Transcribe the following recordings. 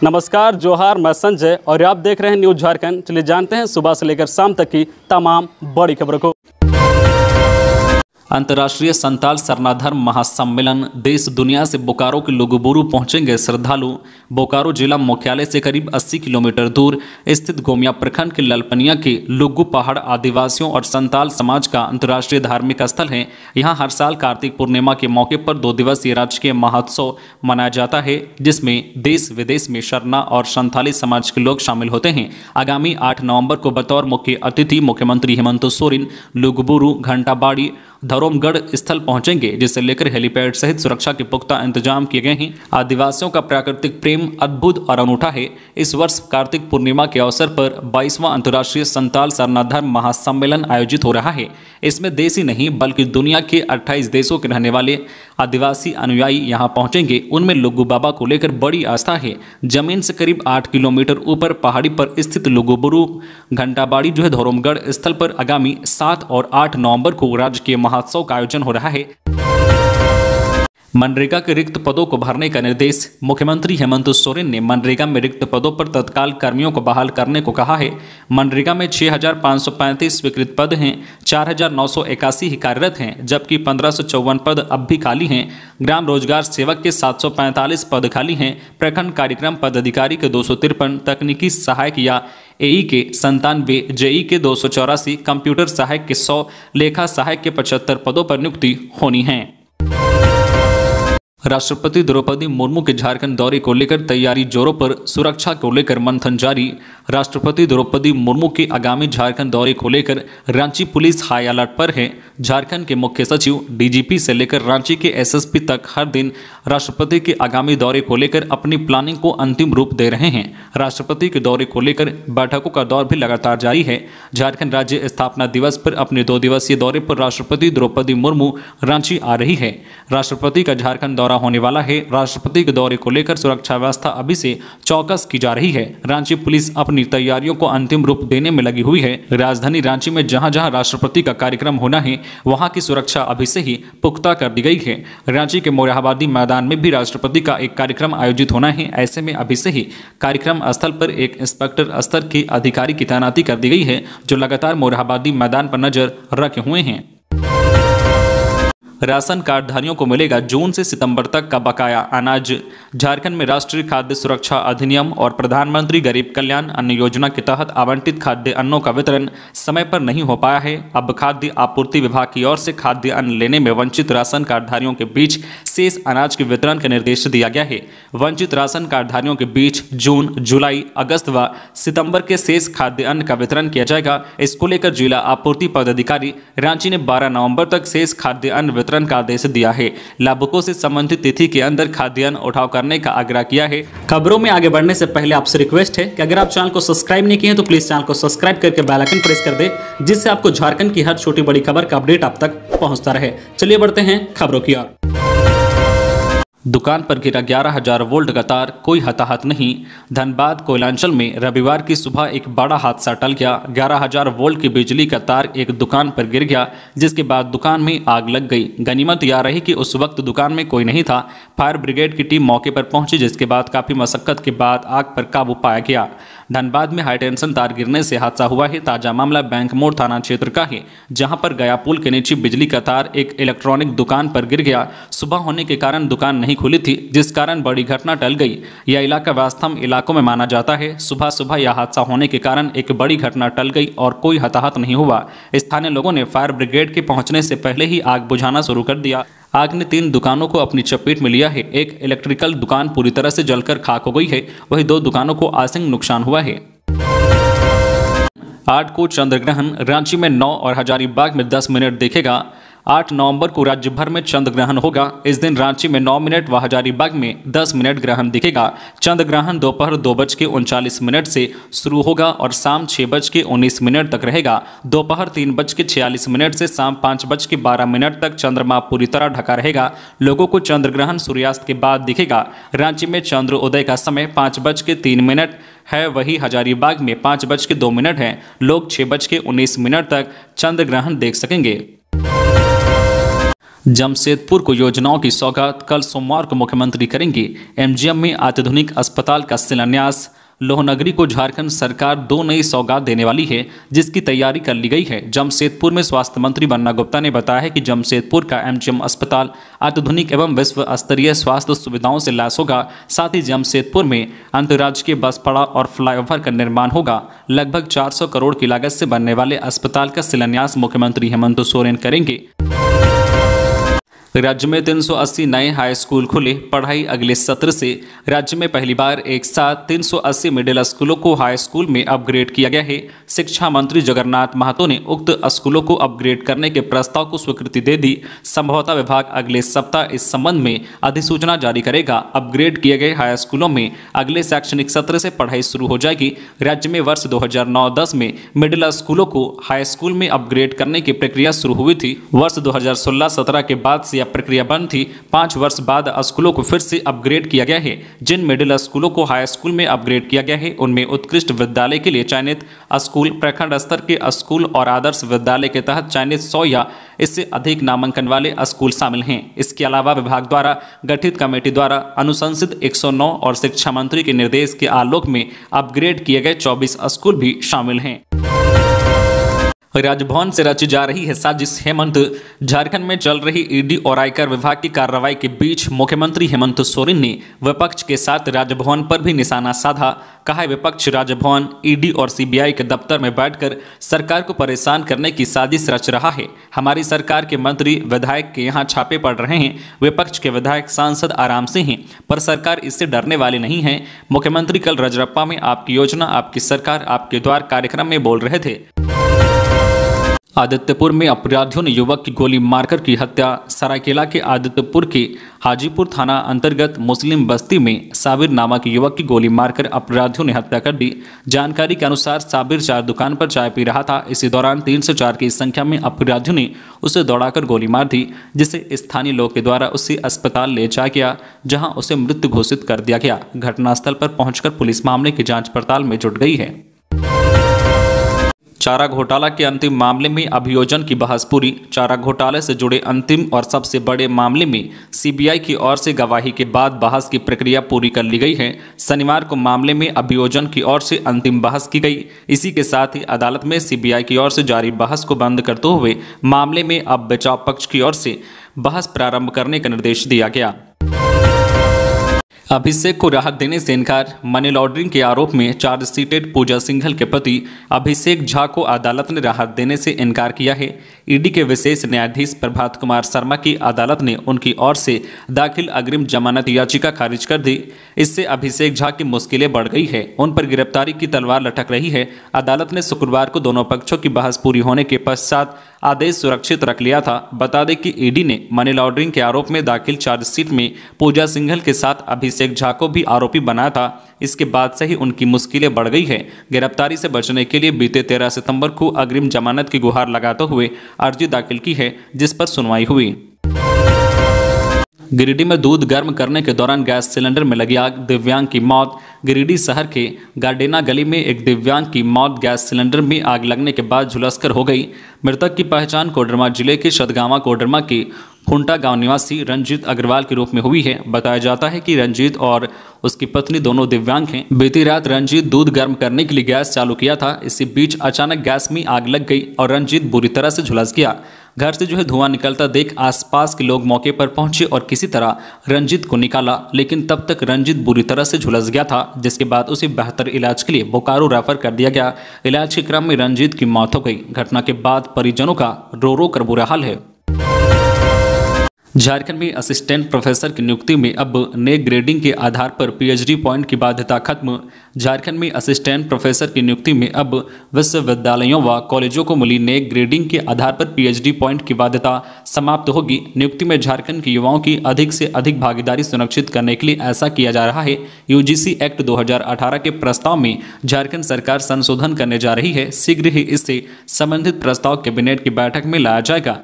नमस्कार, जोहार, मैं संजय और आप देख रहे हैं न्यूज़ झारखंड। चलिए जानते हैं सुबह से लेकर शाम तक की तमाम बड़ी खबरों को। अंतर्राष्ट्रीय संताल सरनाधर्म महासम्मेलन देश दुनिया से बोकारो के लुगुबुरु पहुंचेंगे श्रद्धालु। बोकारो जिला मुख्यालय से करीब 80 किलोमीटर दूर स्थित गोमिया प्रखंड के ललपनिया के लुगु पहाड़ आदिवासियों और संताल समाज का अंतर्राष्ट्रीय धार्मिक स्थल है। यहां हर साल कार्तिक पूर्णिमा के मौके पर 2 दिवसीय राजकीय महोत्सव मनाया जाता है, जिसमें देश विदेश में शरणा और संथाली समाज के लोग शामिल होते हैं। आगामी 8 नवंबर को बतौर मुख्य अतिथि मुख्यमंत्री हेमंत सोरेन लुगुबुरु घंटाबाड़ी धरोमगढ़ स्थल पहुंचेंगे, जिसे लेकर हेलीपैड सहित सुरक्षा के पुख्ता इंतजाम किए गए हैं। आदिवासियों का प्राकृतिक प्रेम अद्भुत और अनूठा है। इस वर्ष कार्तिक पूर्णिमा के अवसर पर 22वां अंतर्राष्ट्रीय संताल सरनाधर्म महासम्मेलन आयोजित हो रहा है। इसमें देश ही नहीं बल्कि दुनिया के 28 देशों के रहने वाले आदिवासी अनुयायी यहां पहुंचेंगे। उनमें लुगु बाबा को लेकर बड़ी आस्था है। जमीन से करीब 8 किलोमीटर ऊपर पहाड़ी पर स्थित लुगुबुरु घंटाबाड़ी जो है धरोमगढ़ स्थल पर आगामी 7 और 8 नवंबर को राजकीय महोत्सव का आयोजन हो रहा है। मनरेगा के रिक्त पदों को भरने का निर्देश। मुख्यमंत्री हेमंत सोरेन ने मनरेगा में रिक्त पदों पर तत्काल कर्मियों को बहाल करने को कहा है। मनरेगा में 6,535 स्वीकृत पद हैं, 4,981 ही कार्यरत हैं, जबकि 1,554 पद अब भी खाली हैं। ग्राम रोजगार सेवक के 745 पद खाली हैं। प्रखंड कार्यक्रम पदाधिकारी के 253, तकनीकी सहायक या एई के 97, जेई के 284, कंप्यूटर सहायक के 100, लेखा सहायक के 75 पदों पर नियुक्ति होनी है। राष्ट्रपति द्रौपदी मुर्मू के झारखंड दौरे को लेकर तैयारी जोरों पर, सुरक्षा को लेकर मंथन जारी। राष्ट्रपति द्रौपदी मुर्मू के आगामी झारखंड दौरे को लेकर रांची पुलिस हाई अलर्ट पर है। झारखंड के मुख्य सचिव डीजीपी से लेकर रांची के एसएसपी तक हर दिन राष्ट्रपति के आगामी दौरे को लेकर अपनी प्लानिंग को अंतिम रूप दे रहे हैं। राष्ट्रपति के दौरे को लेकर बैठकों का दौर भी लगातार जारी है। झारखंड राज्य स्थापना दिवस पर अपने 2 दिवसीय दौरे पर राष्ट्रपति द्रौपदी मुर्मू रांची आ रही है। राष्ट्रपति का झारखंड दौरा होने वाला है। राष्ट्रपति के दौरे को लेकर सुरक्षा व्यवस्था अभी से चौकस की जा रही है। रांची पुलिस अपनी तैयारियों को अंतिम रूप देने में लगी हुई है। राजधानी रांची में जहां जहां राष्ट्रपति का कार्यक्रम होना है, वहां की सुरक्षा अभी से ही पुख्ता कर दी गई है। रांची के मोरहाबादी मैदान में भी राष्ट्रपति का एक कार्यक्रम आयोजित होना है। ऐसे में अभी से ही कार्यक्रम स्थल पर एक इंस्पेक्टर स्तर के अधिकारी की तैनाती कर दी गई है, जो लगातार मोरहाबादी मैदान पर नजर रखे हुए हैं। राशन कार्डधारियों को मिलेगा जून से सितंबर तक का बकाया अनाज। झारखंड में राष्ट्रीय खाद्य सुरक्षा अधिनियम और प्रधानमंत्री गरीब कल्याण अन्न योजना के तहत आवंटित खाद्य अन्नों का वितरण समय पर नहीं हो पाया है। अब खाद्य आपूर्ति विभाग की ओर से खाद्य अन्न लेने में वंचित राशन कार्डधारियों के बीच शेष अनाज के वितरण का निर्देश दिया गया है। वंचित राशन कार्डधारियों के बीच जून, जुलाई, अगस्त व सितंबर के शेष खाद्य अन्न का वितरण किया जाएगा। इसको लेकर जिला आपूर्ति पदाधिकारी रांची ने 12 नवंबर तक शेष खाद्य अन्न वितरण का आदेश दिया है। लाभुकों से संबंधित तिथि के अंदर खाद्यान्न उठाव करने का आग्रह किया है। खबरों में आगे बढ़ने से पहले आपसे रिक्वेस्ट है कि अगर आप चैनल को सब्सक्राइब नहीं किए हैं तो प्लीज चैनल को सब्सक्राइब करके बेल आइकन प्रेस कर दे, जिससे आपको झारखंड की हर छोटी बड़ी खबर का अपडेट आप तक पहुंचता रहे। चलिए बढ़ते हैं खबरों की ओर। दुकान पर गिरा 11,000 वोल्ट का तार, कोई हताहत नहीं। धनबाद कोयलांचल में रविवार की सुबह एक बड़ा हादसा टल गया। 11,000 वोल्ट की बिजली का तार एक दुकान पर गिर गया, जिसके बाद दुकान में आग लग गई। गनीमत यह रही कि उस वक्त दुकान में कोई नहीं था। फायर ब्रिगेड की टीम मौके पर पहुंची, जिसके बाद काफी मशक्कत के बाद आग पर काबू पाया गया। धनबाद में हाईटेंशन तार गिरने से हादसा हुआ है। ताजा मामला बैंक मोड़ थाना क्षेत्र का है, जहां पर गया पुल के नीचे बिजली का तार एक इलेक्ट्रॉनिक दुकान पर गिर गया। सुबह होने के कारण दुकान नहीं खुली थी, जिस कारण बड़ी घटना टल गई। यह इलाका वास्तव इलाकों में माना जाता है। सुबह सुबह यह हादसा होने के कारण एक बड़ी घटना टल गई और कोई हताहत नहीं हुआ। स्थानीय लोगों ने फायर ब्रिगेड के पहुंचने से पहले ही आग बुझाना शुरू कर दिया। आग ने 3 दुकानों को अपनी चपेट में लिया है। एक इलेक्ट्रिकल दुकान पूरी तरह से जलकर खाक हो गई है, वहीं 2 दुकानों को आंशिक नुकसान हुआ है। 8 को चंद्र ग्रहण। रांची में 9 और हजारीबाग में 10 मिनट देखेगा। 8 नवंबर को राज्य भर में चंद्र ग्रहण होगा। इस दिन रांची में 9 मिनट व हजारीबाग में 10 मिनट ग्रहण दिखेगा। चंद्र ग्रहण दोपहर 2:39 से शुरू होगा और शाम 6:19 तक रहेगा। दोपहर 3:46 से शाम 5:12 तक चंद्रमा पूरी तरह ढका रहेगा। लोगों को चंद्र ग्रहण सूर्यास्त के बाद दिखेगा। रांची में चंद्र उदय का समय 5:03 है, वही हजारीबाग में 5:02 है। लोग 6:19 तक चंद्र ग्रहण देख सकेंगे। जमशेदपुर को योजनाओं की सौगात, कल सोमवार को मुख्यमंत्री करेंगे एमजीएम में अत्याधुनिक अस्पताल का शिलान्यास। लोहनगरी को झारखंड सरकार 2 नई सौगात देने वाली है, जिसकी तैयारी कर ली गई है। जमशेदपुर में स्वास्थ्य मंत्री बन्ना गुप्ता ने बताया है कि जमशेदपुर का एमजीएम अस्पताल अत्याधुनिक एवं विश्व स्तरीय स्वास्थ्य सुविधाओं से लैस होगा। साथ ही जमशेदपुर में अंतर्राज्यीय बस पड़ा और फ्लाईओवर का निर्माण होगा। लगभग 400 करोड़ की लागत से बनने वाले अस्पताल का शिलान्यास मुख्यमंत्री हेमंत सोरेन करेंगे। राज्य में 380 नए हाई स्कूल खुले, पढ़ाई अगले सत्र से। राज्य में पहली बार एक साथ 380 मिडिल स्कूलों को हाई स्कूल में अपग्रेड किया गया है। शिक्षा मंत्री जगन्नाथ महतो ने उक्त स्कूलों को अपग्रेड करने के प्रस्ताव को स्वीकृति दे दी। संभवतः विभाग अगले सप्ताह इस संबंध में अधिसूचना जारी करेगा। अपग्रेड किए गए हाई स्कूलों में अगले शैक्षणिक सत्र से पढ़ाई शुरू हो जाएगी। राज्य में वर्ष 2009-10 में मिडिल स्कूलों को हाई स्कूल में अपग्रेड करने की प्रक्रिया शुरू हुई थी। वर्ष 2016-17 के बाद से प्रक्रिया बंद थी। 5 वर्ष बाद स्कूलों को फिर से अपग्रेड किया गया है। जिन मिडिल स्कूलों को हाई स्कूल में अपग्रेड किया गया है उनमें उत्कृष्ट विद्यालय के लिए चयनित स्कूल, प्रखंड स्तर के स्कूल और आदर्श विद्यालय के तहत चयनित 100 या इससे अधिक नामांकन वाले स्कूल शामिल हैं। इसके अलावा विभाग द्वारा गठित कमेटी द्वारा अनुशंसित 109 और शिक्षा मंत्री के निर्देश के आलोक में अपग्रेड किए गए 24 स्कूल भी शामिल हैं। राजभवन से रची जा रही है साजिश। हेमंत, झारखंड में चल रही ईडी और आयकर विभाग की कार्रवाई के बीच मुख्यमंत्री हेमंत सोरेन ने विपक्ष के साथ राजभवन पर भी निशाना साधा। कहा है विपक्ष राजभवन, ईडी और सीबीआई के दफ्तर में बैठकर सरकार को परेशान करने की साजिश रच रहा है। हमारी सरकार के मंत्री विधायक के यहाँ छापे पड़ रहे हैं। विपक्ष के विधायक सांसद आराम से हैं, पर सरकार इससे डरने वाली नहीं है। मुख्यमंत्री कल रजरप्पा में आपकी योजना आपकी सरकार आपके द्वार कार्यक्रम में बोल रहे थे। आदित्यपुर में अपराधियों ने युवक की गोली मारकर की हत्या। सरायकेला के आदित्यपुर के हाजीपुर थाना अंतर्गत मुस्लिम बस्ती में साबिर नामक युवक की गोली मारकर अपराधियों ने हत्या कर दी। जानकारी के अनुसार साबिर चाय दुकान पर चाय पी रहा था। इसी दौरान 3 से 4 की संख्या में अपराधियों ने उसे दौड़ाकर गोली मार दी, जिसे स्थानीय लोग के द्वारा उसे अस्पताल ले जाया गया, जहां उसे मृत घोषित कर दिया गया। घटनास्थल पर पहुंचकर पुलिस मामले की जाँच पड़ताल में जुट गई है। चारा घोटाला के अंतिम मामले में अभियोजन की बहस पूरी। चारा घोटाले से जुड़े अंतिम और सबसे बड़े मामले में सीबीआई की ओर से गवाही के बाद बहस की प्रक्रिया पूरी कर ली गई है। शनिवार को मामले में अभियोजन की ओर से अंतिम बहस की गई। इसी के साथ ही अदालत में सीबीआई की ओर से जारी बहस को बंद करते हुए मामले में अब बचाव पक्ष की ओर से बहस प्रारंभ करने का निर्देश दिया गया। अभिषेक को राहत देने से इनकार। मनी लॉन्ड्रिंग के आरोप में चार्जशीटेड पूजा सिंघल के पति अभिषेक झा को अदालत ने राहत देने से इनकार किया है। ईडी के विशेष न्यायाधीश प्रभात कुमार शर्मा की अदालत ने उनकी ओर से दाखिल अग्रिम जमानत याचिका खारिज कर दी। इससे अभिषेक झा की मुश्किलें बढ़ गई है। उन पर गिरफ्तारी की तलवार लटक रही है। अदालत ने शुक्रवार को दोनों पक्षों की बहस पूरी होने के पश्चात आदेश सुरक्षित रख लिया था। बता दें कि ईडी ने मनी लॉन्ड्रिंग के आरोप में दाखिल चार्जशीट में पूजा सिंघल के साथ अभिषेक झा को भी आरोपी बनाया था। इसके बाद से ही उनकी मुश्किलें बढ़ गई है। गिरफ्तारी से बचने के लिए बीते 13 सितंबर को अग्रिम जमानत की गुहार लगाते हुए अर्जी दाखिल की है, जिस पर सुनवाई हुई। गिरिडीह में दूध गर्म करने के दौरान गैस सिलेंडर में लगी आग, दिव्यांग की मौत। गिरिडीह शहर के गार्डेना गली में एक दिव्यांग की मौत गैस सिलेंडर में आग लगने के बाद झुलसकर हो गई। मृतक की पहचान कोडरमा जिले के शतगावा कोडरमा के खुंटा गांव निवासी रंजीत अग्रवाल के रूप में हुई है। बताया जाता है कि रंजीत और उसकी पत्नी दोनों दिव्यांग हैं। बीती रात रंजीत दूध गर्म करने के लिए गैस चालू किया था। इसी बीच अचानक गैस में आग लग गई और रंजीत बुरी तरह से झुलस गया। घर से धुआं निकलता देख आसपास के लोग मौके पर पहुंचे और किसी तरह रंजीत को निकाला, लेकिन तब तक रंजीत बुरी तरह से झुलस गया था, जिसके बाद उसे बेहतर इलाज के लिए बोकारो रेफर कर दिया गया। इलाज के क्रम में रंजीत की मौत हो गई। घटना के बाद परिजनों का रो रो कर बुरा हाल है। झारखंड में असिस्टेंट प्रोफेसर की नियुक्ति में अब नए ग्रेडिंग के आधार पर पीएचडी पॉइंट की बाध्यता खत्म। झारखंड में असिस्टेंट प्रोफेसर की नियुक्ति में अब विश्वविद्यालयों व कॉलेजों को मिली नए ग्रेडिंग के आधार पर पीएचडी पॉइंट की बाध्यता समाप्त होगी। नियुक्ति में झारखंड के युवाओं की अधिक से अधिक भागीदारी सुनिश्चित करने के लिए ऐसा किया जा रहा है। यूजीसी एक्ट 2018 के प्रस्ताव में झारखंड सरकार संशोधन करने जा रही है। शीघ्र ही इससे संबंधित प्रस्ताव कैबिनेट की बैठक में लाया जाएगा।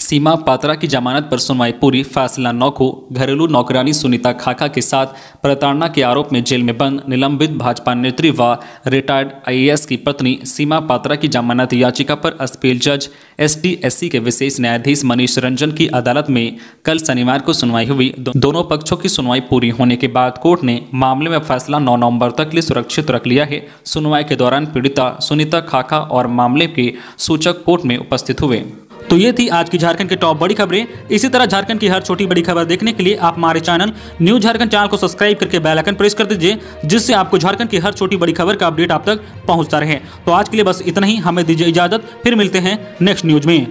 सीमा पात्रा की जमानत पर सुनवाई पूरी, फैसला 9 को। घरेलू नौकरानी सुनीता खाखा के साथ प्रताड़ना के आरोप में जेल में बंद निलंबित भाजपा नेत्री व रिटायर्ड आईएएस की पत्नी सीमा पात्रा की जमानत याचिका पर अपील जज ST/SC के विशेष न्यायाधीश मनीष रंजन की अदालत में कल शनिवार को सुनवाई हुई। दोनों पक्षों की सुनवाई पूरी होने के बाद कोर्ट ने मामले में फैसला 9 नवंबर तक के लिए सुरक्षित रख लिया है। सुनवाई के दौरान पीड़िता सुनीता खाखा और मामले के सूचक कोर्ट में उपस्थित हुए। तो ये थी आज की झारखंड की टॉप बड़ी खबरें। इसी तरह झारखंड की हर छोटी बड़ी खबर देखने के लिए आप हमारे चैनल न्यूज झारखंड चैनल को सब्सक्राइब करके बेल आइकन प्रेस कर दीजिए, जिससे आपको झारखंड की हर छोटी बड़ी खबर का अपडेट आप तक पहुंचता रहे। तो आज के लिए बस इतना ही, हमें दीजिए इजाजत, फिर मिलते हैं नेक्स्ट न्यूज में।